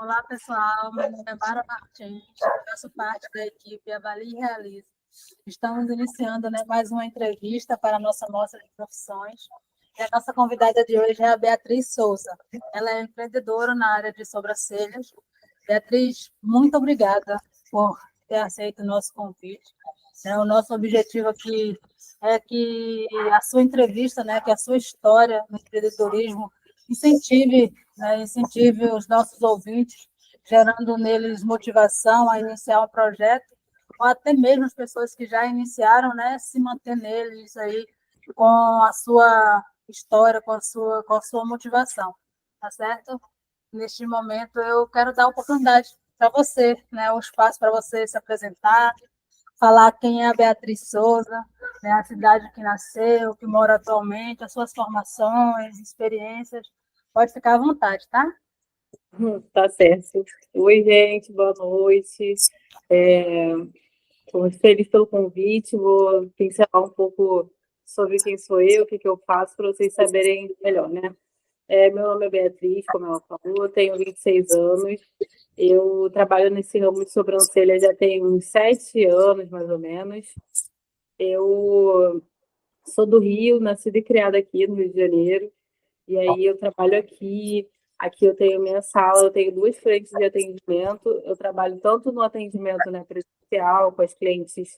Olá, pessoal. Meu nome é Mara Martins, faço parte da equipe Avalie e Realize. Estamos iniciando, mais uma entrevista para a nossa mostra de profissões. E a nossa convidada de hoje é a Beatriz Souza. Ela é empreendedora na área de sobrancelhas. Beatriz, muito obrigada por ter aceito o nosso convite. O nosso objetivo aqui é que a sua entrevista, que a sua história no empreendedorismo incentive os nossos ouvintes, gerando neles motivação a iniciar um projeto, ou até mesmo as pessoas que já iniciaram, se manter neles aí com a sua história, com a sua motivação, tá certo? Neste momento, eu quero dar a oportunidade para você, o espaço para você se apresentar, falar quem é a Beatriz Souza, a cidade que nasceu, que mora atualmente, as suas formações, experiências. Pode ficar à vontade, tá? Tá certo. Oi, gente, boa noite. Estou muito feliz pelo convite. Vou pincelar um pouco sobre quem sou eu, o que eu faço, para vocês saberem melhor, né? Meu nome é Beatriz, como ela falou, tenho 26 anos. Eu trabalho nesse ramo de sobrancelha já tem uns 7 anos, mais ou menos. Eu sou do Rio, nascida e criada aqui no Rio de Janeiro. E aí eu trabalho aqui. Aqui eu tenho minha sala, eu tenho 2 frentes de atendimento. Eu trabalho tanto no atendimento, né, presencial, com as clientes.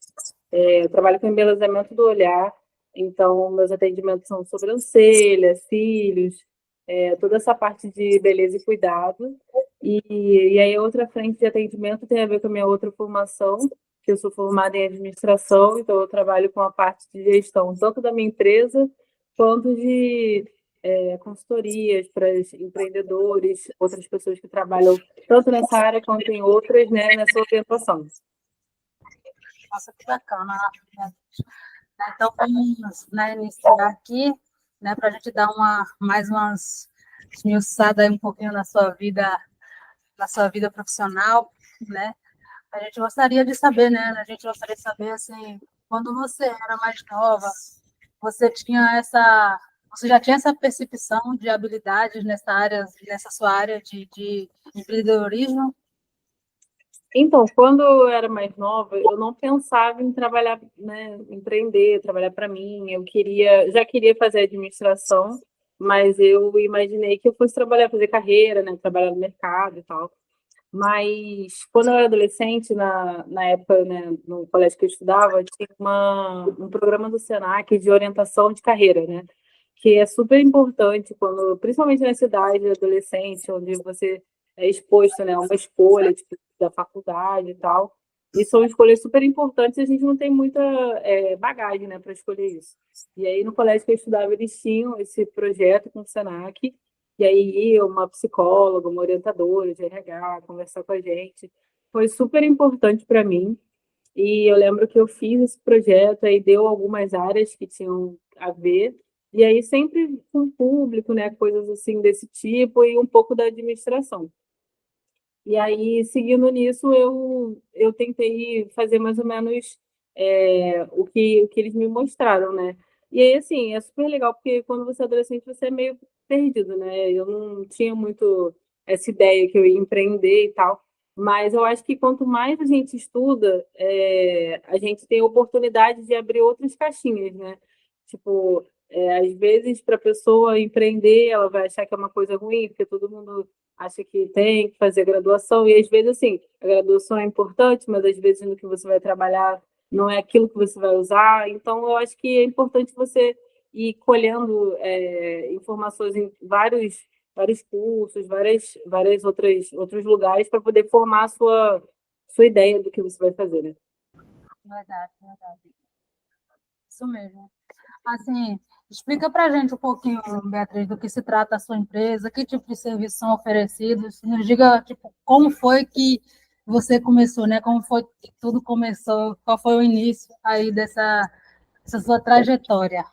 Eu trabalho com embelezamento do olhar. Então, meus atendimentos são sobrancelha, cílios, toda essa parte de beleza e cuidado. E aí a outra frente de atendimento tem a ver com a minha outra formação, que eu sou formada em administração, então eu trabalho com a parte de gestão, tanto da minha empresa, quanto de consultorias para os empreendedores, outras pessoas que trabalham tanto nessa área quanto em outras, né, nessa orientação. Nossa, que bacana. Então, vamos, iniciar aqui, para a gente dar mais umas esmiuçadas aí um pouquinho na sua vida profissional, né? A gente gostaria de saber, assim, quando você era mais nova, você já tinha essa percepção de habilidades nessa sua área de empreendedorismo? Então, quando eu era mais nova, eu não pensava em trabalhar, né, empreender, trabalhar para mim. Já queria fazer administração, mas eu imaginei que eu fosse trabalhar, fazer carreira, né, trabalhar no mercado e tal. Mas quando eu era adolescente, na época, né, no colégio que eu estudava, tinha um programa do Senac de orientação de carreira, né? Que é super importante quando, principalmente nessa idade adolescente, onde você é exposto, né, a uma escolha tipo, da faculdade e tal. E são escolhas super importantes e a gente não tem muita bagagem, né, para escolher isso. E aí, no colégio que eu estudava, eles tinham esse projeto com o Senac, e aí ia uma psicóloga, uma orientadora de RH, conversar com a gente. Foi super importante para mim. E eu lembro que eu fiz esse projeto, aí deu algumas áreas que tinham a ver, e aí sempre com público, né, coisas assim desse tipo, e um pouco da administração. E aí, seguindo nisso, eu tentei fazer mais ou menos o que eles me mostraram, né? E aí, assim, é super legal, porque quando você é adolescente, você é meio perdido, né? Eu não tinha muito essa ideia que eu ia empreender e tal, mas eu acho que quanto mais a gente estuda, a gente tem a oportunidade de abrir outras caixinhas, né? Tipo, às vezes, para a pessoa empreender, ela vai achar que é uma coisa ruim, porque todo mundo acha que tem que fazer graduação, e às vezes, assim, a graduação é importante, mas às vezes no que você vai trabalhar não é aquilo que você vai usar. Então, eu acho que é importante você ir colhendo informações em vários cursos, várias outros lugares para poder formar a sua ideia do que você vai fazer, né? Verdade, verdade. Isso mesmo. Assim, explica para a gente um pouquinho, Beatriz, do que se trata a sua empresa, que tipo de serviços são oferecidos. Nos diga, tipo, como foi que você começou, né? Como foi que tudo começou? Qual foi o início aí dessa sua trajetória?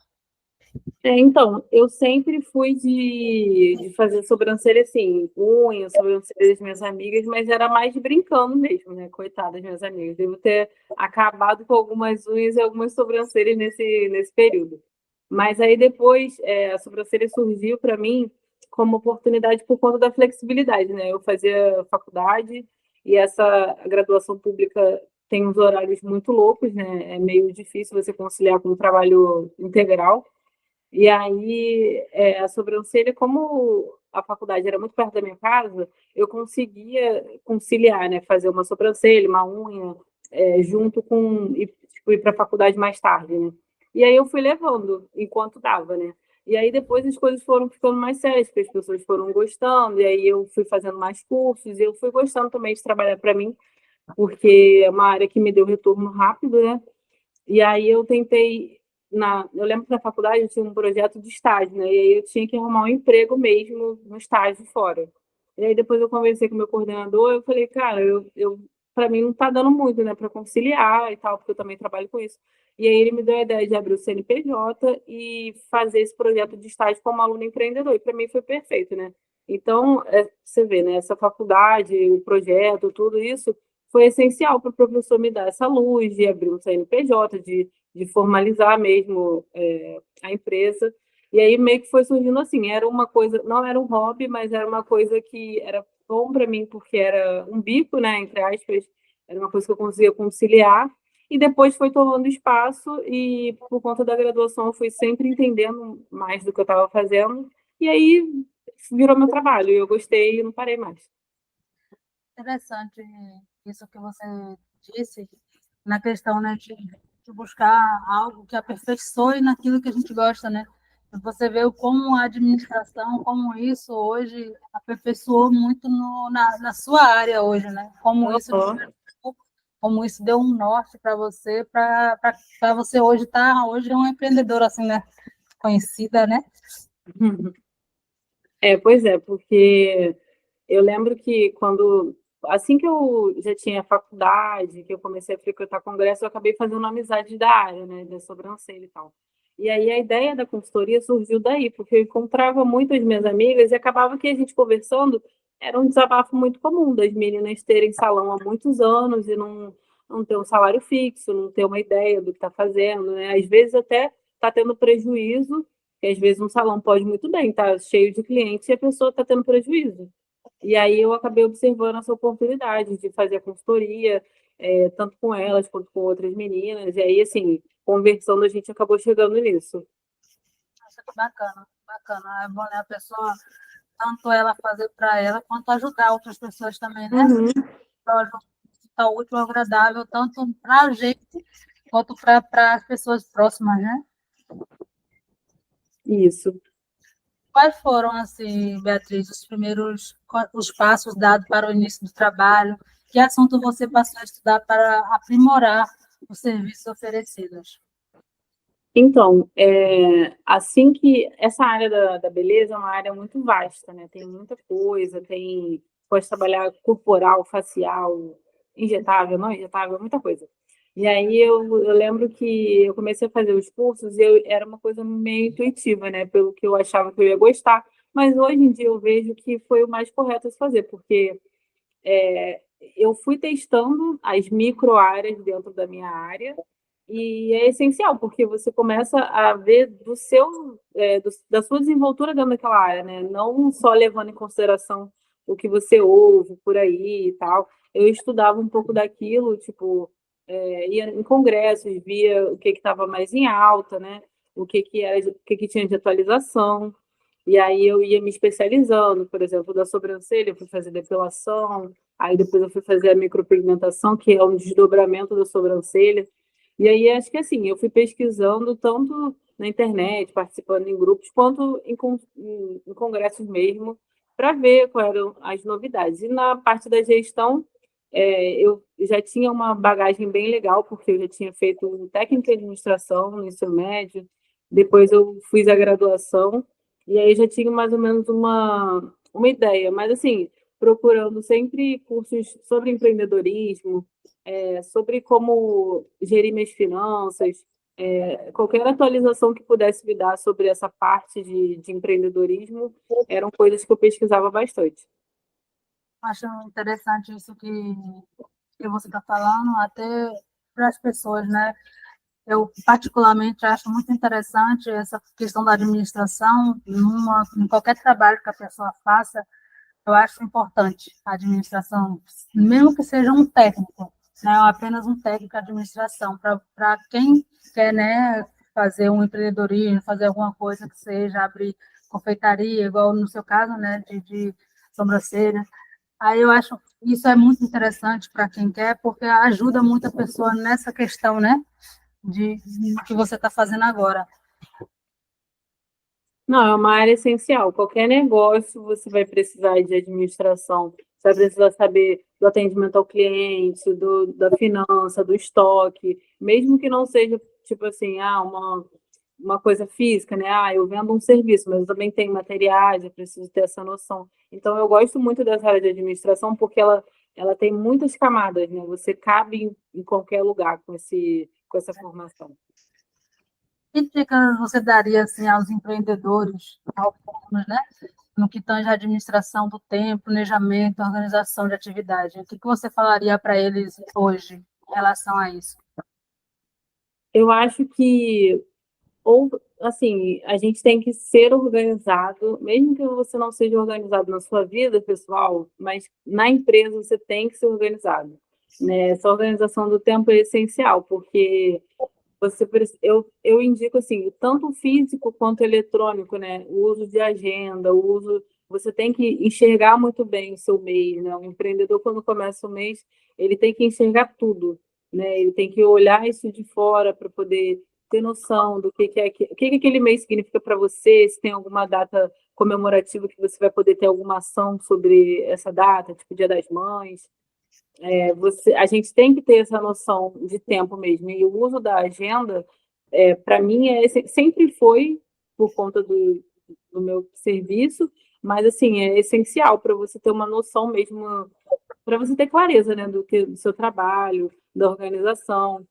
Então, eu sempre fui de fazer sobrancelha assim, unha, sobrancelha das minhas amigas, mas era mais brincando mesmo, né? Coitadas das minhas amigas. Devo ter acabado com algumas unhas e algumas sobrancelhas nesse período. Mas aí depois a sobrancelha surgiu para mim como oportunidade por conta da flexibilidade, né? Eu fazia faculdade e essa graduação pública tem uns horários muito loucos, né? É meio difícil você conciliar com o trabalho integral. E aí, a sobrancelha, como a faculdade era muito perto da minha casa, eu conseguia conciliar, né? Fazer uma sobrancelha, uma unha, junto com e, tipo, ir para a faculdade mais tarde, né? E aí eu fui levando enquanto dava, né? E aí depois as coisas foram ficando mais sérias, porque as pessoas foram gostando, e aí eu fui fazendo mais cursos, e eu fui gostando também de trabalhar para mim, porque é uma área que me deu retorno rápido, né? E aí eu tentei, eu lembro que na faculdade eu tinha um projeto de estágio, né? E aí eu tinha que arrumar um emprego mesmo no estágio fora. E aí depois eu conversei com o meu coordenador, eu falei, cara, eu para mim não tá dando muito, né, para conciliar e tal, porque eu também trabalho com isso. E aí ele me deu a ideia de abrir o CNPJ e fazer esse projeto de estágio como aluno empreendedor. E para mim foi perfeito, né? Então, você vê, né, essa faculdade, o projeto, tudo isso foi essencial para o professor me dar essa luz de abrir um CNPJ, de formalizar mesmo a empresa. E aí meio que foi surgindo assim, era uma coisa, não era um hobby, mas era uma coisa que era bom para mim, porque era um bico, né, entre aspas, era uma coisa que eu conseguia conciliar. E depois foi tomando espaço e por conta da graduação eu fui sempre entendendo mais do que eu estava fazendo. E aí virou meu trabalho, e eu gostei e não parei mais. Interessante isso que você disse, na questão, né, de buscar algo que aperfeiçoe naquilo que a gente gosta, né? Você vê como a administração, como isso hoje aperfeiçoou muito na sua área hoje, né? Uhum. Como isso deu um norte para você hoje estar, hoje é uma empreendedora assim, né? Conhecida, né? Pois é, porque eu lembro que assim que eu já tinha faculdade, que eu comecei a frequentar congresso, eu acabei fazendo uma amizade da área, né, da sobrancelha e tal. E aí a ideia da consultoria surgiu daí, porque eu encontrava muitas minhas amigas e acabava que a gente conversando era um desabafo muito comum das meninas terem salão há muitos anos e não ter um salário fixo, não ter uma ideia do que está fazendo, né? Às vezes até está tendo prejuízo, que às vezes um salão pode muito bem estar cheio de clientes e a pessoa está tendo prejuízo. E aí eu acabei observando essa oportunidade de fazer a consultoria, tanto com elas quanto com outras meninas. E aí, assim, conversando, a gente acabou chegando nisso. Acho que bacana, bacana. É bom, né, a pessoa, tanto ela fazer para ela, quanto ajudar outras pessoas também, né? Uhum. Ficar útil, agradável, tanto para a gente, quanto para as pessoas próximas, né? Isso. Quais foram, assim, Beatriz, os passos dados para o início do trabalho? Que assunto você passou a estudar para aprimorar os serviços oferecidos? Então, assim que essa área da beleza é uma área muito vasta, né? Tem muita coisa, pode trabalhar corporal, facial, injetável, não injetável, muita coisa. E aí eu lembro que eu comecei a fazer os cursos e era uma coisa meio intuitiva, né? Pelo que eu achava que eu ia gostar. Mas hoje em dia eu vejo que foi o mais correto a se fazer, porque é, eu fui testando as micro áreas dentro da minha área e é essencial, porque você começa a ver da sua desenvoltura dentro daquela área, né? Não só levando em consideração o que você ouve por aí e tal. Eu estudava um pouco daquilo, tipo, ia em congressos, via o que estava mais em alta, né? O que tinha de atualização. E aí eu ia me especializando, por exemplo, da sobrancelha, eu fui fazer depilação, aí depois eu fui fazer a micropigmentação, que é um desdobramento da sobrancelha. E aí acho que assim, eu fui pesquisando tanto na internet, participando em grupos, quanto em congressos mesmo, para ver quais eram as novidades. E na parte da gestão, eu já tinha uma bagagem bem legal, porque eu já tinha feito técnica de administração no ensino médio, depois eu fiz a graduação, e aí já tinha mais ou menos uma ideia, mas assim, procurando sempre cursos sobre empreendedorismo, sobre como gerir minhas finanças, qualquer atualização que pudesse me dar sobre essa parte de empreendedorismo, eram coisas que eu pesquisava bastante. Acho interessante isso que você está falando, até para as pessoas, né? Eu, particularmente, acho muito interessante essa questão da administração, em qualquer trabalho que a pessoa faça, eu acho importante a administração, mesmo que seja um técnico, né, ou apenas um técnico de administração, para quem quer, né, fazer um empreendedorismo, fazer alguma coisa que seja abrir confeitaria, igual no seu caso, né, de sobrancelha. Aí eu acho isso é muito interessante para quem quer, porque ajuda muito a pessoa nessa questão, né, de que você está fazendo agora. Não, é uma área essencial. Qualquer negócio você vai precisar de administração. Você vai precisar saber do atendimento ao cliente, da finança, do estoque, mesmo que não seja tipo assim, uma coisa física, né? Ah, eu vendo um serviço, mas eu também tenho materiais, eu preciso ter essa noção. Então, eu gosto muito dessa área de administração porque ela tem muitas camadas, né? Você cabe em qualquer lugar com essa formação. Que dicas você daria assim, aos empreendedores, autônomos, né? No que tange a administração do tempo, planejamento, organização de atividade? O que você falaria para eles hoje em relação a isso? Eu acho que ou assim, a gente tem que ser organizado, mesmo que você não seja organizado na sua vida pessoal, mas na empresa você tem que ser organizado, né? Essa organização do tempo é essencial, porque eu indico assim, tanto o físico quanto o eletrônico, né? O uso de agenda, você tem que enxergar muito bem o seu mês, né? O empreendedor, quando começa o mês, ele tem que enxergar tudo, né? Ele tem que olhar isso de fora para poder ter noção do o que aquele mês significa para você, se tem alguma data comemorativa que você vai poder ter alguma ação sobre essa data, tipo Dia das Mães. A gente tem que ter essa noção de tempo mesmo. E o uso da agenda, para mim, sempre foi por conta do meu serviço, mas assim, é essencial para você ter uma noção mesmo, para você ter clareza, né, do seu trabalho, da organização.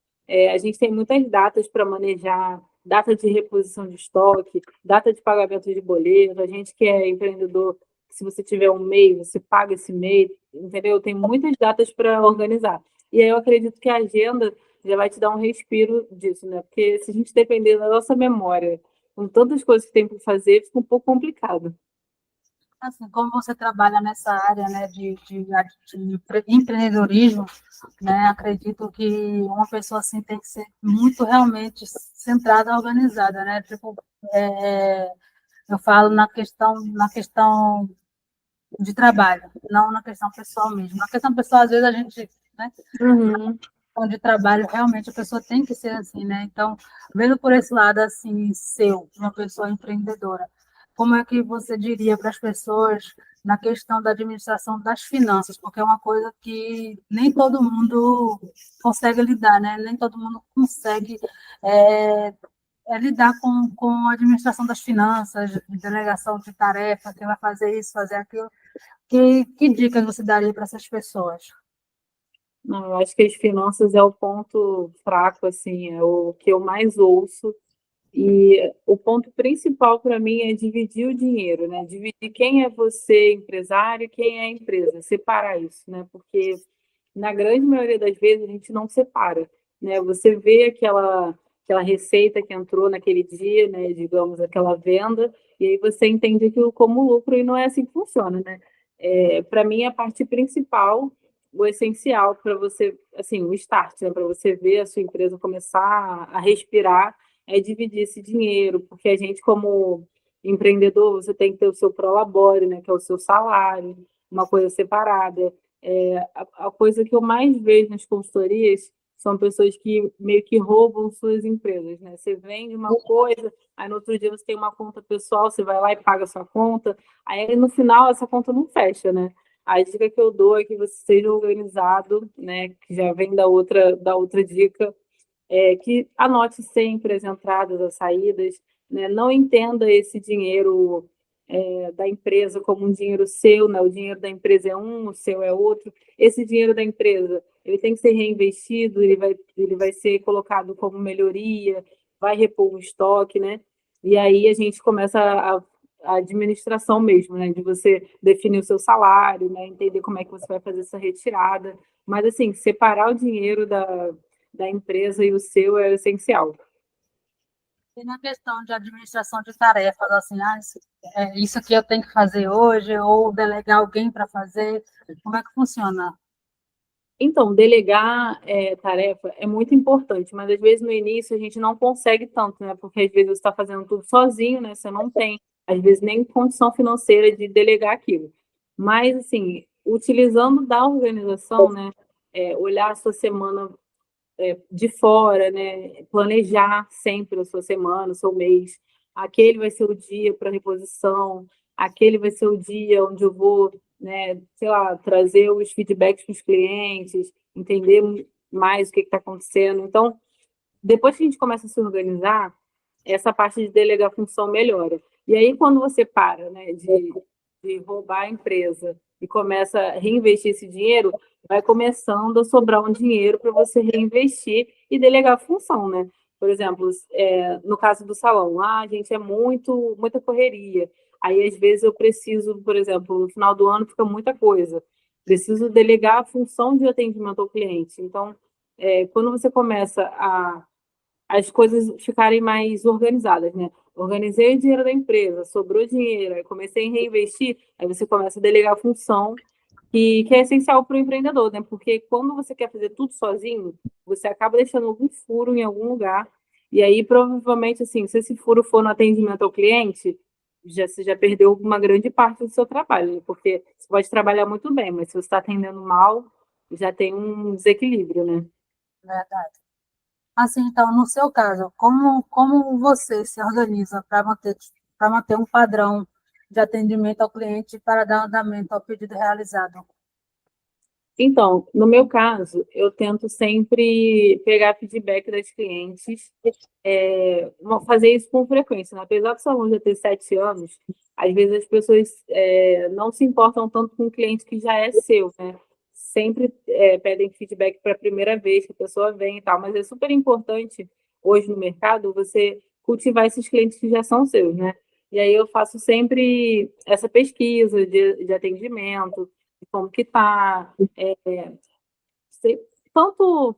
A gente tem muitas datas para manejar, data de reposição de estoque, data de pagamento de boleto. A gente que é empreendedor, se você tiver um MEI, você paga esse MEI, entendeu? Tem muitas datas para organizar. E aí eu acredito que a agenda já vai te dar um respiro disso, né? Porque se a gente depender da nossa memória, com tantas coisas que tem para fazer, fica um pouco complicado. Assim, como você trabalha nessa área, né, de empreendedorismo, né, acredito que uma pessoa assim tem que ser muito realmente centrada, organizada, né? Tipo, eu falo na questão de trabalho, não na questão pessoal mesmo. Na questão pessoal, às vezes a gente, né, Uhum. de trabalho, realmente a pessoa tem que ser assim, né? Então, vendo por esse lado assim, seu, de uma pessoa empreendedora, como é que você diria para as pessoas na questão da administração das finanças? Porque é uma coisa que nem todo mundo consegue lidar, né? Nem todo mundo consegue é, lidar com a administração das finanças, de delegação de tarefa, quem vai fazer isso, fazer aquilo. Que dicas você daria para essas pessoas? Não, eu acho que as finanças é o ponto fraco, assim, é o que eu mais ouço. E o ponto principal para mim é dividir o dinheiro, né? Dividir quem é você, empresário, e quem é a empresa, separar isso, né? Porque na grande maioria das vezes a gente não separa, né? Você vê aquela receita que entrou naquele dia, né? Digamos, aquela venda, e aí você entende aquilo como lucro e não é assim que funciona, né? Para mim, a parte principal, o essencial para você, assim, o start, né? Para você ver a sua empresa começar a respirar, é dividir esse dinheiro, porque a gente, como empreendedor, você tem que ter o seu prolabore, né? Que é o seu salário, uma coisa separada. A coisa que eu mais vejo nas consultorias são pessoas que meio que roubam suas empresas, né? Você vende uma coisa, aí no outro dia você tem uma conta pessoal, você vai lá e paga a sua conta, aí no final essa conta não fecha, né? A dica que eu dou é que você seja organizado, né? Que já vem da outra dica, que anote sempre as entradas, as saídas, né? Não entenda esse dinheiro da empresa como um dinheiro seu, né? O dinheiro da empresa é um, o seu é outro. Esse dinheiro da empresa, ele tem que ser reinvestido, ele vai ser colocado como melhoria, vai repor o estoque, né? E aí a gente começa a administração mesmo, né? De você definir o seu salário, né? Entender como é que você vai fazer essa retirada. Mas, assim, separar o dinheiro da empresa e o seu é essencial. E na questão de administração de tarefas, assim, isso aqui eu tenho que fazer hoje, ou delegar alguém para fazer, como é que funciona? Então, delegar tarefa é muito importante, mas às vezes no início a gente não consegue tanto, né? Porque às vezes você está fazendo tudo sozinho, né? Você não tem, às vezes, nem condição financeira de delegar aquilo. Mas, assim, utilizando da organização, né? Olhar a sua semana de fora, né? Planejar sempre a sua semana, o seu mês. Aquele vai ser o dia para reposição, aquele vai ser o dia onde eu vou, né, sei lá, trazer os feedbacks para os clientes, entender mais o que está acontecendo. Então, depois que a gente começa a se organizar, essa parte de delegar função melhora. E aí, quando você para, né, de roubar a empresa e começa a reinvestir esse dinheiro, vai começando a sobrar um dinheiro para você reinvestir e delegar a função, né? Por exemplo, no caso do salão, a gente é muita correria. Aí, às vezes, eu preciso, por exemplo, no final do ano fica muita coisa. Preciso delegar a função de atendimento ao cliente. Então, quando você começa as coisas ficarem mais organizadas, né? Organizei o dinheiro da empresa, sobrou dinheiro, aí comecei a reinvestir, aí você começa a delegar a função que é essencial para o empreendedor, né? Porque quando você quer fazer tudo sozinho, você acaba deixando algum furo em algum lugar, e aí provavelmente, assim, se esse furo for no atendimento ao cliente, você já perdeu uma grande parte do seu trabalho, né? Porque você pode trabalhar muito bem, mas se você está atendendo mal, já tem um desequilíbrio, né? Verdade. Assim, então, no seu caso, como você se organiza para manter um padrão de atendimento ao cliente para dar andamento ao pedido realizado? Então, no meu caso, eu tento sempre pegar feedback das clientes, fazer isso com frequência, né? Apesar do salão já ter 7 anos, às vezes as pessoas não se importam tanto com o cliente que já é seu, né? Sempre pedem feedback para a primeira vez que a pessoa vem e tal, mas é super importante hoje no mercado você cultivar esses clientes que já são seus, né? E aí eu faço sempre essa pesquisa de atendimento, de como que tá, sei- tanto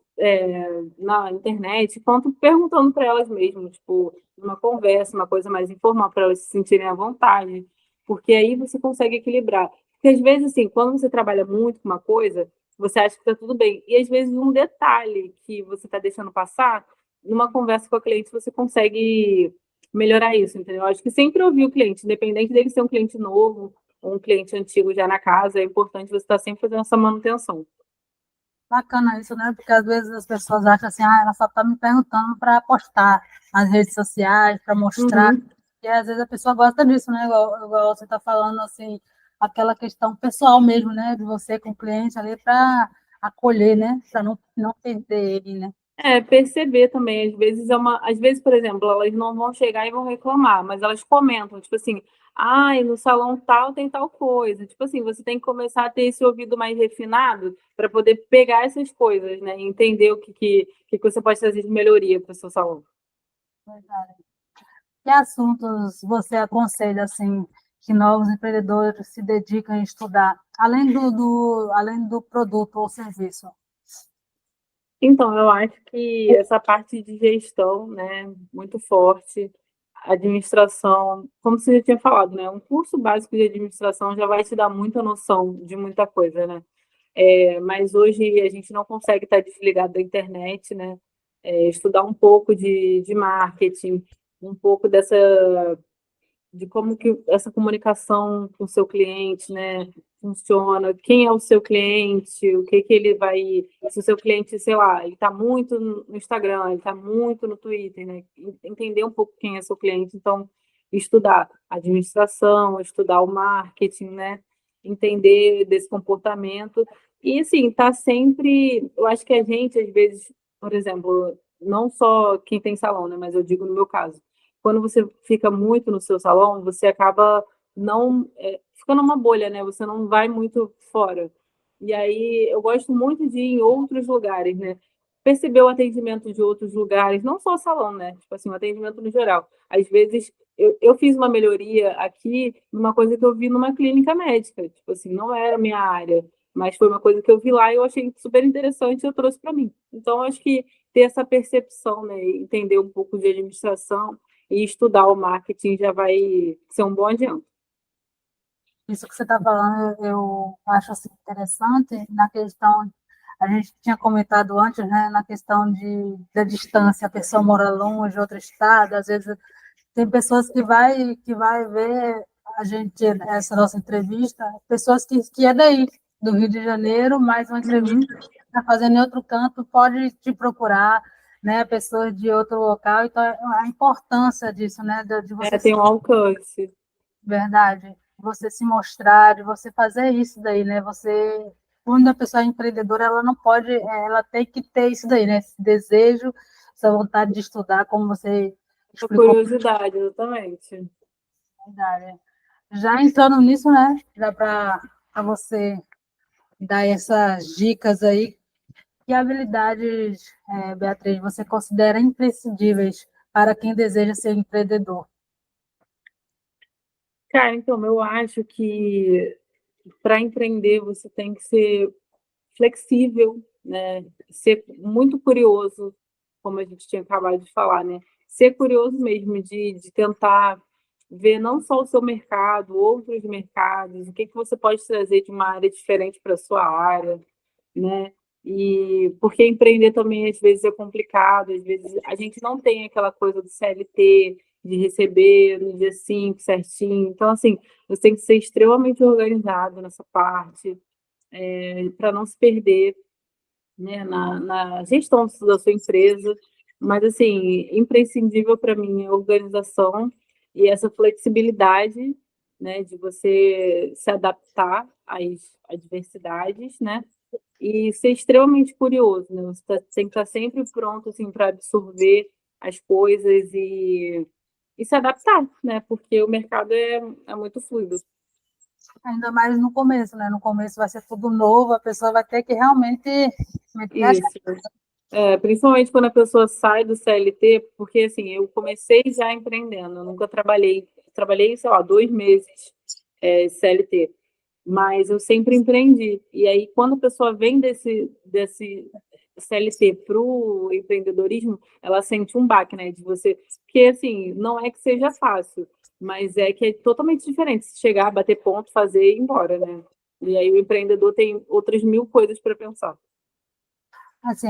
na internet, quanto perguntando para elas mesmo, tipo, numa conversa, uma coisa mais informal, para elas se sentirem à vontade, porque aí você consegue equilibrar. Porque às vezes, assim, quando você trabalha muito com uma coisa, você acha que está tudo bem, e às vezes um detalhe que você está deixando passar, numa conversa com a cliente, você consegue melhorar isso, entendeu? Eu acho que sempre ouvir o cliente, independente dele ser um cliente novo ou um cliente antigo já na casa, é importante você estar sempre fazendo essa manutenção. Bacana isso, né? Porque às vezes as pessoas acham assim, ela só está me perguntando para postar nas redes sociais, para mostrar. Uhum. E às vezes a pessoa gosta disso, né? Igual você está falando, assim, aquela questão pessoal mesmo, né? De você com o cliente ali para acolher, né? Para não perder ele, né? Perceber também, às vezes, por exemplo, elas não vão chegar e vão reclamar, mas elas comentam, tipo assim, ai, no salão tal tem tal coisa. Tipo assim, você tem que começar a ter esse ouvido mais refinado para poder pegar essas coisas, né? E entender o que você pode trazer de melhoria para o seu salão. Verdade. Que assuntos você aconselha, assim, que novos empreendedores se dedicam a estudar, além do produto ou serviço? Então, eu acho que essa parte de gestão, né, muito forte, administração, como você já tinha falado, né, um curso básico de administração já vai te dar muita noção de muita coisa, né? Mas hoje a gente não consegue estar desligado da internet, né? Estudar um pouco de marketing, um pouco de como que essa comunicação com o seu cliente, né, funciona, quem é o seu cliente, o que que ele vai, se o seu cliente, sei lá, ele está muito no Instagram, ele está muito no Twitter, né, entender um pouco quem é seu cliente, então estudar administração, estudar o marketing, né, entender desse comportamento e assim, tá sempre, eu acho que a gente às vezes, por exemplo, não só quem tem salão, né, mas eu digo no meu caso, quando você fica muito no seu salão, você acaba não ficando uma bolha, né? Você não vai muito fora. E aí eu gosto muito de ir em outros lugares, né? Perceber o atendimento de outros lugares, não só o salão, né? Tipo assim, o atendimento no geral. Às vezes eu fiz uma melhoria aqui numa coisa que eu vi numa clínica médica. Tipo assim, não era a minha área. mas foi uma coisa que eu vi lá e eu achei super interessante e eu trouxe para mim. Então, acho que ter essa percepção, né, entender um pouco de administração e estudar o marketing já vai ser um bom adianto. Isso que você está falando, eu acho assim, interessante na questão, a gente tinha comentado antes, né, na questão da distância, a pessoa mora longe, outro estado, às vezes tem pessoas que vai ver a gente, essa nossa entrevista, pessoas que é daí, do Rio de Janeiro, mas uma entrevista que está fazendo em outro canto, pode te procurar, né, pessoas de outro local, então a importância disso, né, de você Tem um alcance. verdade, você se mostrar, de você fazer isso daí, né? Você, quando a pessoa é empreendedora, ela não pode, ela tem que ter isso daí, né? Esse desejo, essa vontade de estudar, como você A explicou, curiosidade, exatamente. verdade. Já entrando nisso, né? Já para você dar essas dicas aí, que habilidades, Beatriz, você considera imprescindíveis para quem deseja ser empreendedor? Cara, então, eu acho que para empreender você tem que ser flexível, né? Ser muito curioso, como a gente tinha acabado de falar, né? Ser curioso mesmo, de tentar ver não só o seu mercado, outros mercados, o que que você pode trazer de uma área diferente para a sua área, né? E porque empreender também às vezes é complicado, às vezes a gente não tem aquela coisa do CLT, de receber no dia 5 certinho. Então, assim, você tem que ser extremamente organizado nessa parte, para não se perder, né, na gestão da sua empresa. Mas, assim, imprescindível para mim é a organização e essa flexibilidade, né, de você se adaptar às adversidades, né, e ser extremamente curioso, né? Você tem que estar sempre pronto assim, para absorver as coisas e se adaptar, né? Porque o mercado é muito fluido. Ainda mais no começo, né? No começo vai ser tudo novo, a pessoa vai ter que realmente meter a Isso. Principalmente quando a pessoa sai do CLT, porque assim, eu comecei já empreendendo, eu nunca trabalhei, sei lá, 2 meses CLT, mas eu sempre empreendi. E aí, quando a pessoa vem desse CLT para o empreendedorismo, ela sente um baque, né? De você. Porque, assim, não é que seja fácil, mas é que é totalmente diferente se chegar, bater ponto, fazer e ir embora, né? E aí o empreendedor tem outras 1000 coisas para pensar. Assim,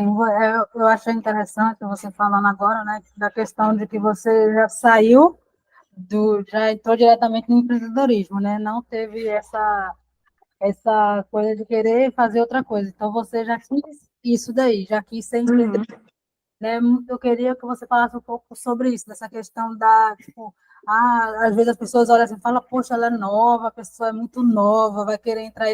eu achei interessante você falando agora, né, da questão de que você já saiu já entrou diretamente no empreendedorismo, né? Não teve essa coisa de querer fazer outra coisa. Então você já quis isso daí, já quis ser empreendedor, Uhum. né? Eu queria que você falasse um pouco sobre isso, dessa questão tipo, às vezes as pessoas olham assim e falam, poxa, ela é nova, a pessoa é muito nova, vai querer entrar.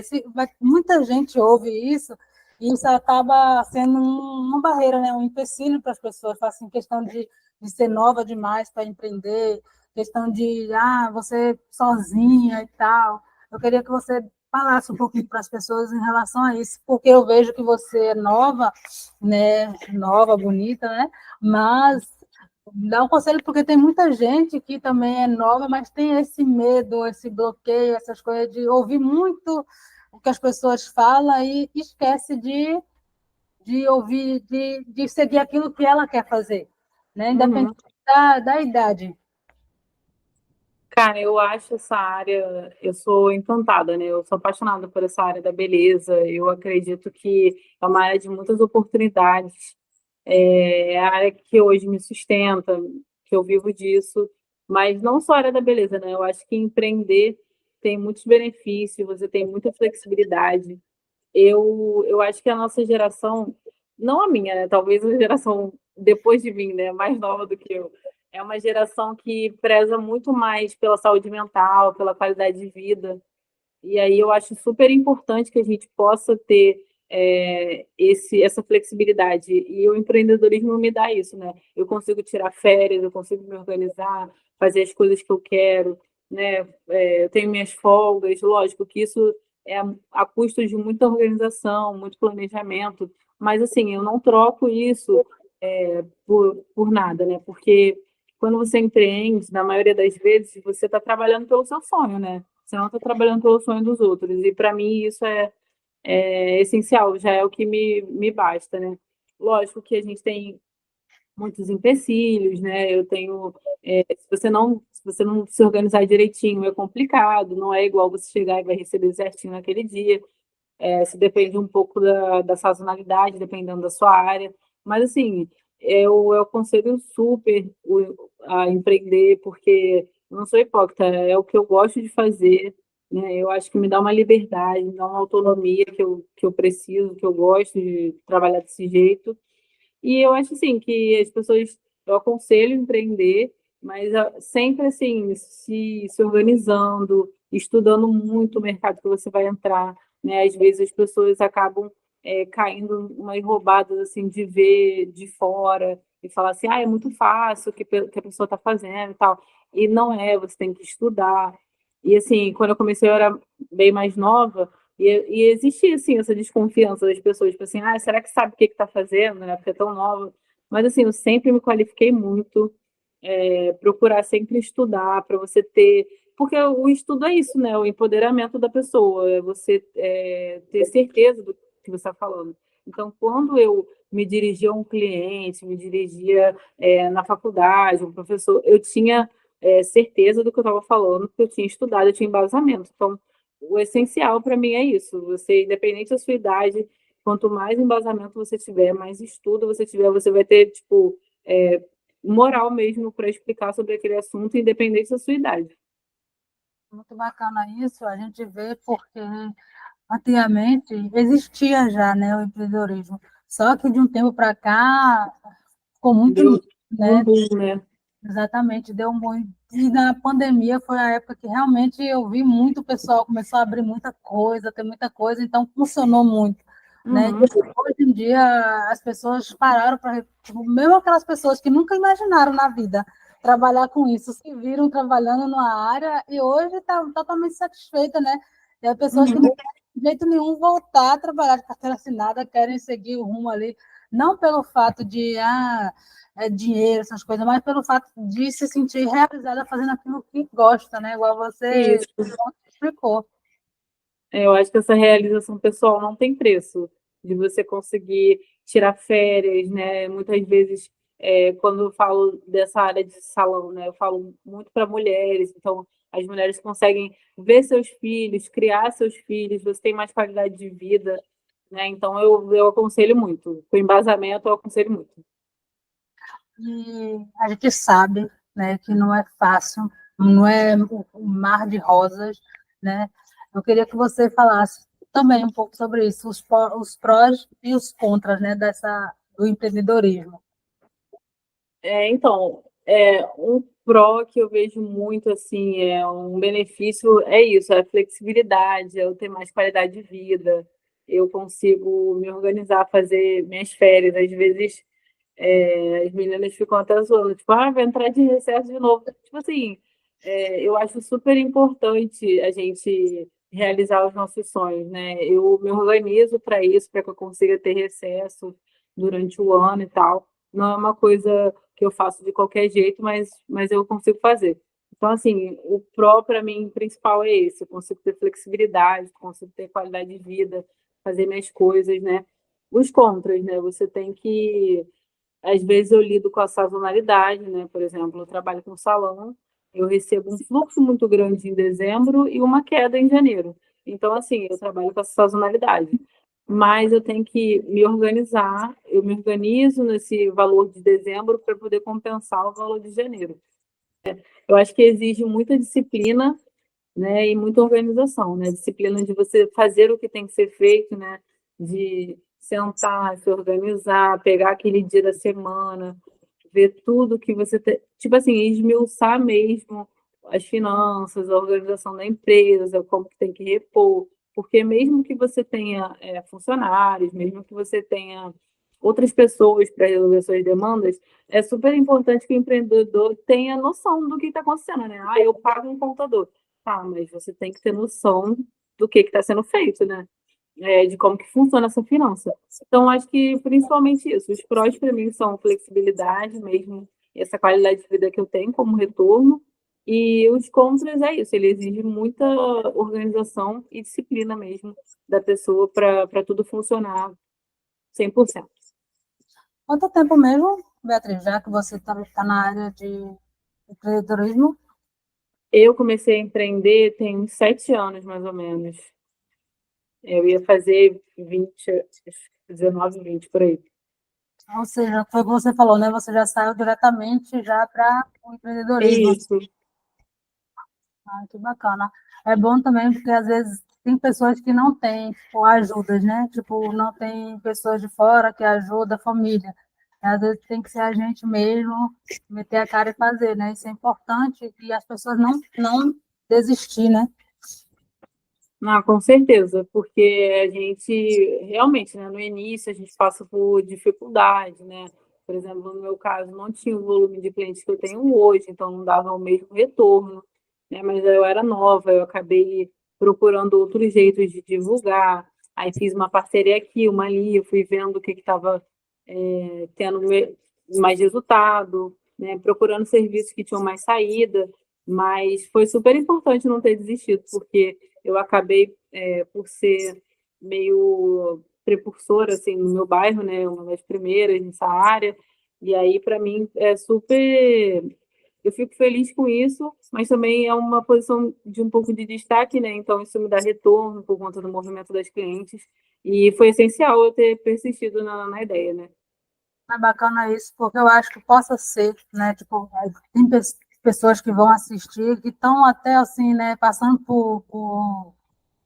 Muita gente ouve isso, e isso acaba sendo uma barreira, né? Um empecilho para as pessoas, assim, questão de ser nova demais para empreender, questão de, você sozinha e tal. Eu queria que você falasse um pouquinho para as pessoas em relação a isso, porque eu vejo que você é nova, né? Nova, bonita, né? Mas dá um conselho porque tem muita gente que também é nova, mas tem esse medo, esse bloqueio, essas coisas de ouvir muito o que as pessoas falam e esquece de ouvir, de seguir aquilo que ela quer fazer, né? Independente Uhum. da idade. Cara, eu acho essa área, eu sou encantada, né? Eu sou apaixonada por essa área da beleza. Eu acredito que é uma área de muitas oportunidades. É a área que hoje me sustenta, que eu vivo disso. Mas não só a área da beleza, né? Eu acho que empreender tem muitos benefícios, você tem muita flexibilidade. Eu acho que a nossa geração, não a minha, né? Talvez a geração depois de mim, né? Mais nova do que eu. É uma geração que preza muito mais pela saúde mental, pela qualidade de vida. E aí eu acho super importante que a gente possa ter essa flexibilidade. E o empreendedorismo me dá isso, né? Eu consigo tirar férias, eu consigo me organizar, fazer as coisas que eu quero, né? Eu tenho minhas folgas, lógico que isso é a custo de muita organização, muito planejamento, mas assim, eu não troco isso por nada, né? Porque quando você empreende, na maioria das vezes, você está trabalhando pelo seu sonho, né? Você não está trabalhando pelo sonho dos outros. E para mim isso é essencial, já é o que me basta, né? Lógico que a gente tem muitos empecilhos, né? Eu tenho, se você não se organizar direitinho, é complicado, não é igual você chegar e vai receber certinho naquele dia. Se depende um pouco da sazonalidade, dependendo da sua área. Mas, assim, eu aconselho super a empreender, porque eu não sou hipócrita, é o que eu gosto de fazer, né? Eu acho que me dá uma liberdade, me dá uma autonomia que eu preciso, que eu gosto de trabalhar desse jeito. E eu acho assim que as pessoas, eu aconselho empreender, mas sempre assim, se organizando, estudando muito o mercado que você vai entrar, né? Às vezes as pessoas acabam caindo umas roubadas assim de ver de fora e falar assim, é muito fácil o que a pessoa está fazendo e tal. E não é, você tem que estudar. E assim, quando eu comecei, eu era bem mais nova, e existia, assim, essa desconfiança das pessoas, tipo assim, será que sabe o que está fazendo, né? Porque é tão nova. Mas, assim, eu sempre me qualifiquei muito, procurar sempre estudar para você ter. Porque o estudo é isso, né? O empoderamento da pessoa, é você ter certeza do que você está falando. Então, quando eu me dirigia a um cliente, me dirigia na faculdade, um professor, eu tinha certeza do que eu estava falando, porque eu tinha estudado, eu tinha embasamento. Então, o essencial para mim é isso. Você, independente da sua idade, quanto mais embasamento você tiver, mais estudo você tiver, você vai ter, tipo, moral mesmo para explicar sobre aquele assunto, independente da sua idade. Muito bacana isso, a gente vê porque antigamente existia já, né, o empreendedorismo, só que de um tempo para cá ficou muito, Deu um né? boom, né? Exatamente, deu um bom. E na pandemia foi a época que realmente eu vi muito pessoal começou a abrir muita coisa, ter muita coisa, então funcionou muito, né? Uhum, Hoje em dia as pessoas pararam para, tipo, mesmo aquelas pessoas que nunca imaginaram na vida trabalhar com isso, se viram trabalhando numa área e hoje está totalmente satisfeita, né? E as pessoas que uhum. não querem de jeito nenhum voltar a trabalhar de carteira assinada, querem seguir o rumo ali, não pelo fato de dinheiro, essas coisas, mas pelo fato de se sentir realizada fazendo aquilo que gosta, né? Igual você Isso. explicou. Eu acho que essa realização pessoal não tem preço, de você conseguir tirar férias, né? Muitas vezes, quando eu falo dessa área de salão, né? Eu falo muito para mulheres, então as mulheres conseguem ver seus filhos, criar seus filhos, você tem mais qualidade de vida, né? Então eu aconselho muito, com embasamento eu aconselho muito. E a gente sabe, né, que não é fácil, não é um mar de rosas, né? Eu queria que você falasse também um pouco sobre isso, os prós e os contras, né, do empreendedorismo. Então, um pró que eu vejo muito, assim, um benefício é isso, é a flexibilidade, é eu ter mais qualidade de vida, eu consigo me organizar, fazer minhas férias, às vezes as meninas ficam até zoando, tipo, vai entrar de recesso de novo. Tipo assim, eu acho super importante a gente realizar os nossos sonhos, né? Eu me organizo para isso, para que eu consiga ter recesso durante o ano e tal. Não é uma coisa que eu faço de qualquer jeito, mas eu consigo fazer. Então, assim, o pró para mim principal é esse, eu consigo ter flexibilidade, consigo ter qualidade de vida, fazer minhas coisas, né? Os contras, né? Você tem que às vezes eu lido com a sazonalidade, né? Por exemplo, eu trabalho com salão, eu recebo um fluxo muito grande em dezembro e uma queda em janeiro. Então, assim, eu trabalho com essa sazonalidade. Mas eu tenho que me organizar, eu me organizo nesse valor de dezembro para poder compensar o valor de janeiro. Eu acho que exige muita disciplina, né, e muita organização, né? Disciplina de você fazer o que tem que ser feito, né? De sentar, se organizar, pegar aquele dia da semana, ver tudo que você tem, tipo assim, esmiuçar mesmo as finanças, a organização da empresa, como que tem que repor, porque mesmo que você tenha funcionários, mesmo que você tenha outras pessoas para resolver suas demandas, é super importante que o empreendedor tenha noção do que está acontecendo, né? Eu pago um contador. Tá, mas você tem que ter noção do que está sendo feito, né? De como que funciona essa finança. Então, acho que principalmente isso. Os prós para mim são flexibilidade mesmo, essa qualidade de vida que eu tenho como retorno, E os contras é isso, ele exige muita organização e disciplina mesmo da pessoa para tudo funcionar 100%. Quanto tempo mesmo, Beatriz, já que você está na área de empreendedorismo? Eu comecei a empreender tem uns 7 anos, mais ou menos. Eu ia fazer 20, 19, 20 por aí. Ou seja, foi o que você falou, né? Você já saiu diretamente já para o empreendedorismo. Isso, Ah, que bacana. É bom também porque às vezes tem pessoas que não têm, tipo, ajudas, né? Tipo, não tem pessoas de fora que ajudam a família. Às vezes tem que ser a gente mesmo, meter a cara e fazer, né? Isso é importante e as pessoas não desistir, né? não, com certeza, porque a gente realmente, né, no início a gente passa por dificuldade, né? Por exemplo, no meu caso, não tinha o volume de clientes que eu tenho hoje, então não dava o mesmo retorno, né? Mas eu era nova, eu acabei procurando outros jeitos de divulgar. Aí fiz uma parceria aqui, uma ali, eu fui vendo o que estava tendo mais resultado, né? Procurando serviços que tinham mais saída, mas foi super importante não ter desistido, porque eu acabei, por ser meio precursora assim, no meu bairro, né? Uma das primeiras nessa área, e aí, para mim, é super. Eu fico feliz com isso, mas também é uma posição de um pouco de destaque, né? Então, isso me dá retorno por conta do movimento das clientes, e foi essencial eu ter persistido na ideia, né? É bacana isso, porque eu acho que possa ser, né? Tipo, tem pessoas que vão assistir que estão até assim, né? Passando por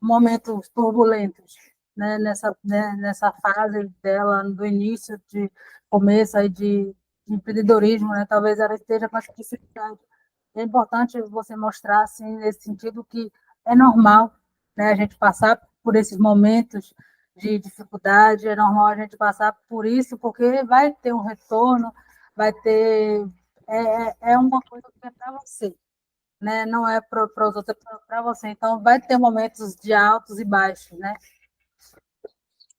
momentos turbulentos, nessa fase dela, do início de começo aí de empreendedorismo, né? Talvez ela esteja com essa dificuldade. É importante você mostrar, assim, nesse sentido, que é normal, né, a gente passar por esses momentos de dificuldade, é normal a gente passar por isso, porque vai ter um retorno, vai ter. É uma coisa que é para você, né? Não é para os outros, é para você. Então, vai ter momentos de altos e baixos, né?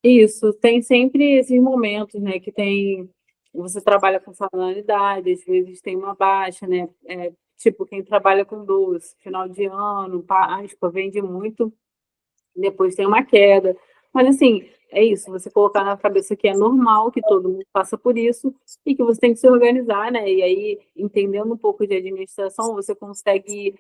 Isso, tem sempre esses momentos, né, que tem, você trabalha com sazonalidade, às vezes tem uma baixa, né, tipo quem trabalha com doce, final de ano, Páscoa, vende muito, depois tem uma queda, mas assim, é isso, você colocar na cabeça que é normal, que todo mundo passa por isso, e que você tem que se organizar, né, e aí, entendendo um pouco de administração, você consegue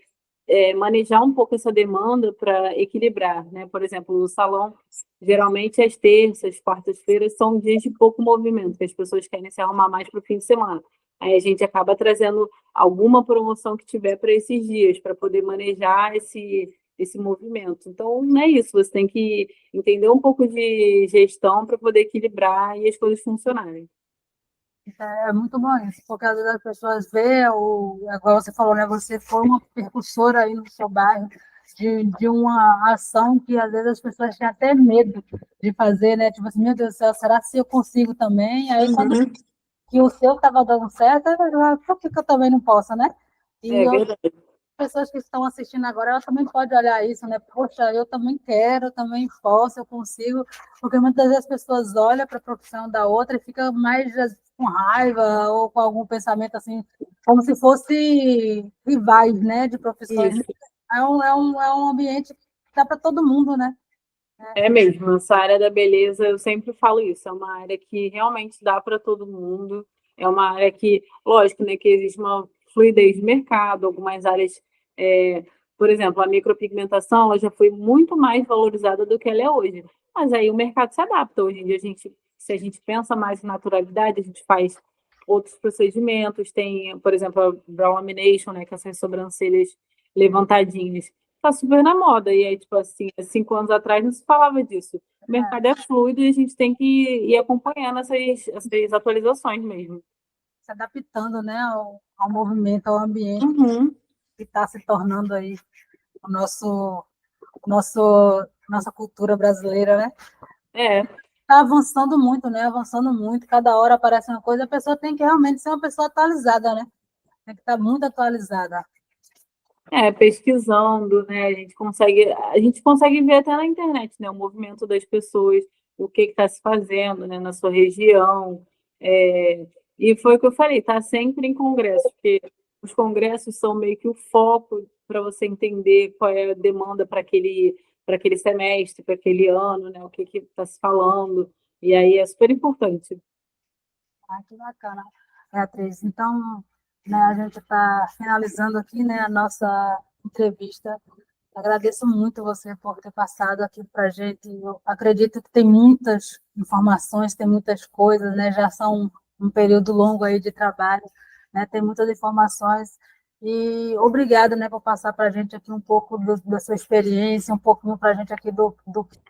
manejar um pouco essa demanda para equilibrar, né? Por exemplo, o salão, geralmente as terças, quartas-feiras são dias de pouco movimento, que as pessoas querem se arrumar mais para o fim de semana. Aí a gente acaba trazendo alguma promoção que tiver para esses dias, para poder manejar esse movimento. Então, não é isso, você tem que entender um pouco de gestão para poder equilibrar e as coisas funcionarem. É muito bom isso, porque às vezes as pessoas veem, agora você falou, né? Você foi uma percussora aí no seu bairro de uma ação que às vezes as pessoas têm até medo de fazer, né? Tipo assim, meu Deus do céu, será que eu consigo também? Aí quando Uhum. que o seu estava dando certo, por que que eu também não posso, né? É E outras verdade. pessoas que estão assistindo agora, elas também podem olhar isso, né? Poxa, eu também quero, eu também posso, eu consigo, porque muitas vezes as pessoas olham para a profissão da outra e ficam mais com raiva ou com algum pensamento assim, como se fosse rivais, né, de profissões. Isso. É um ambiente que dá para todo mundo, né? É mesmo, essa área da beleza, eu sempre falo isso, é uma área que realmente dá para todo mundo, é uma área que, lógico, né, que existe uma fluidez de mercado, algumas áreas, é, por exemplo, a micropigmentação, ela já foi muito mais valorizada do que ela é hoje, mas aí o mercado se adapta, hoje em dia se a gente pensa mais em naturalidade, a gente faz outros procedimentos, tem, por exemplo, a brow lamination, né, que é essas sobrancelhas levantadinhas, tá super na moda. E aí, tipo assim, há 5 anos atrás não se falava disso. O mercado é fluido e a gente tem que ir acompanhando essas atualizações mesmo. Se adaptando, né, ao movimento, ao ambiente Uhum. que está se tornando aí o nossa cultura brasileira, né? É, Está avançando muito, né? Avançando muito, cada hora aparece uma coisa, a pessoa tem que realmente ser uma pessoa atualizada, né? Tem que estar muito atualizada. pesquisando, né? A gente consegue ver até na internet, né? O movimento das pessoas, o que está se fazendo, né? Na sua região. É, e foi o que eu falei, tá sempre em congresso, os congressos são meio que o foco para você entender qual é a demanda para aquele semestre, para aquele ano, né? O que está se falando. E aí é super importante. Ah, que bacana, Beatriz. Então, né, a gente está finalizando aqui, né, a nossa entrevista. Agradeço muito você por ter passado aqui para a gente. Eu acredito que tem muitas informações, tem muitas coisas, né? Já são um período longo aí de trabalho, né? Tem muitas informações. E obrigada, né, por passar para a gente aqui um pouco da sua experiência, um pouquinho para a gente aqui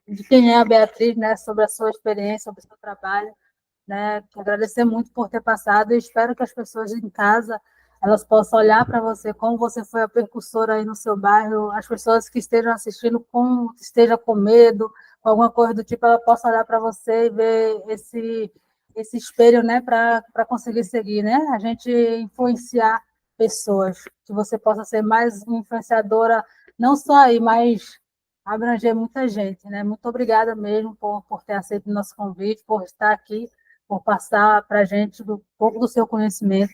de quem é a Beatriz, né? Sobre a sua experiência, sobre o seu trabalho, né? Agradecer muito por ter passado e espero que as pessoas em casa elas possam olhar para você como você foi a percussora aí no seu bairro, as pessoas que estejam assistindo esteja com medo, com alguma coisa do tipo, ela possa olhar para você e ver esse espelho, né, para conseguir seguir, né? A gente influenciar pessoas, que você possa ser mais influenciadora, não só aí, mas abranger muita gente, né? Muito obrigada mesmo por ter aceito o nosso convite, por estar aqui, por passar para a gente um pouco do seu conhecimento,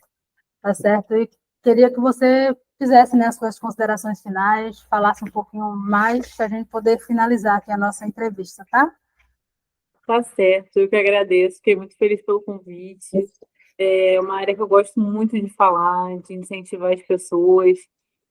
tá certo? E queria que você fizesse, né, as suas considerações finais, falasse um pouquinho mais para a gente poder finalizar aqui a nossa entrevista, tá? Tá certo, eu que agradeço, fiquei muito feliz pelo convite. É uma área que eu gosto muito de falar, de incentivar as pessoas.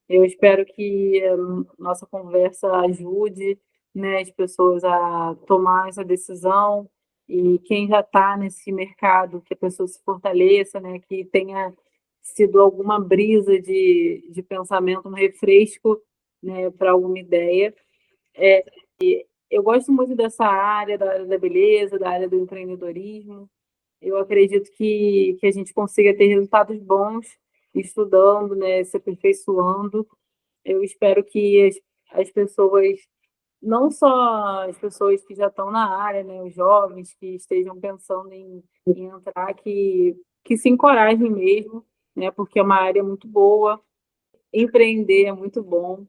Eu espero que a nossa conversa ajude, né, as pessoas a tomar essa decisão e quem já está nesse mercado, que a pessoa se fortaleça, né, que tenha sido alguma brisa de pensamento, um refresco, né, para alguma ideia. Eu gosto muito dessa área, da área da beleza, da área do empreendedorismo. Eu acredito que a gente consiga ter resultados bons estudando, né, se aperfeiçoando. Eu espero que as pessoas, não só as pessoas que já estão na área, né, os jovens que estejam pensando em entrar, que se encorajem mesmo, né, porque é uma área muito boa, empreender é muito bom,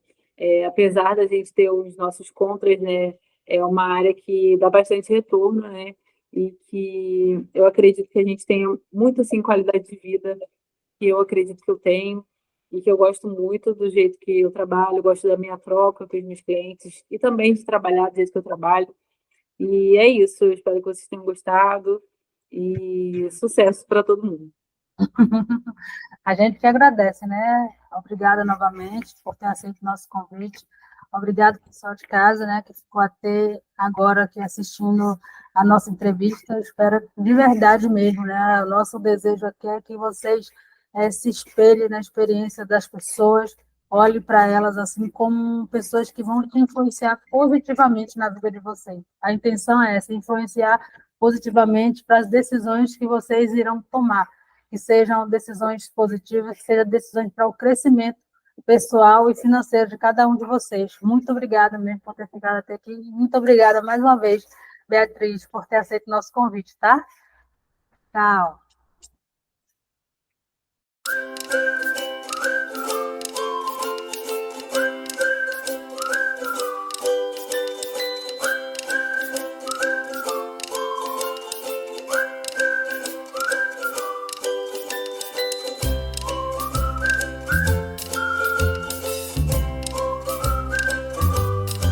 apesar da gente ter os nossos contras, né, é uma área que dá bastante retorno, né, e que eu acredito que a gente tenha muito, assim, qualidade de vida, que eu acredito que eu tenho, e que eu gosto muito do jeito que eu trabalho, gosto da minha troca com os meus clientes, e também de trabalhar do jeito que eu trabalho. E é isso, eu espero que vocês tenham gostado, e sucesso para todo mundo. A gente que agradece, né? Obrigada novamente por ter aceito o nosso convite. Obrigado, pessoal de casa, né, que ficou até agora aqui assistindo a nossa entrevista. Espero de verdade mesmo, né? O nosso desejo aqui é que vocês se espelhem na experiência das pessoas, olhem para elas assim como pessoas que vão te influenciar positivamente na vida de vocês. A intenção é essa, influenciar positivamente para as decisões que vocês irão tomar, que sejam decisões positivas, que sejam decisões para o crescimento pessoal e financeiro de cada um de vocês. Muito obrigada mesmo por ter ficado até aqui. Muito obrigada mais uma vez, Beatriz, por ter aceito o nosso convite, tá? Tchau.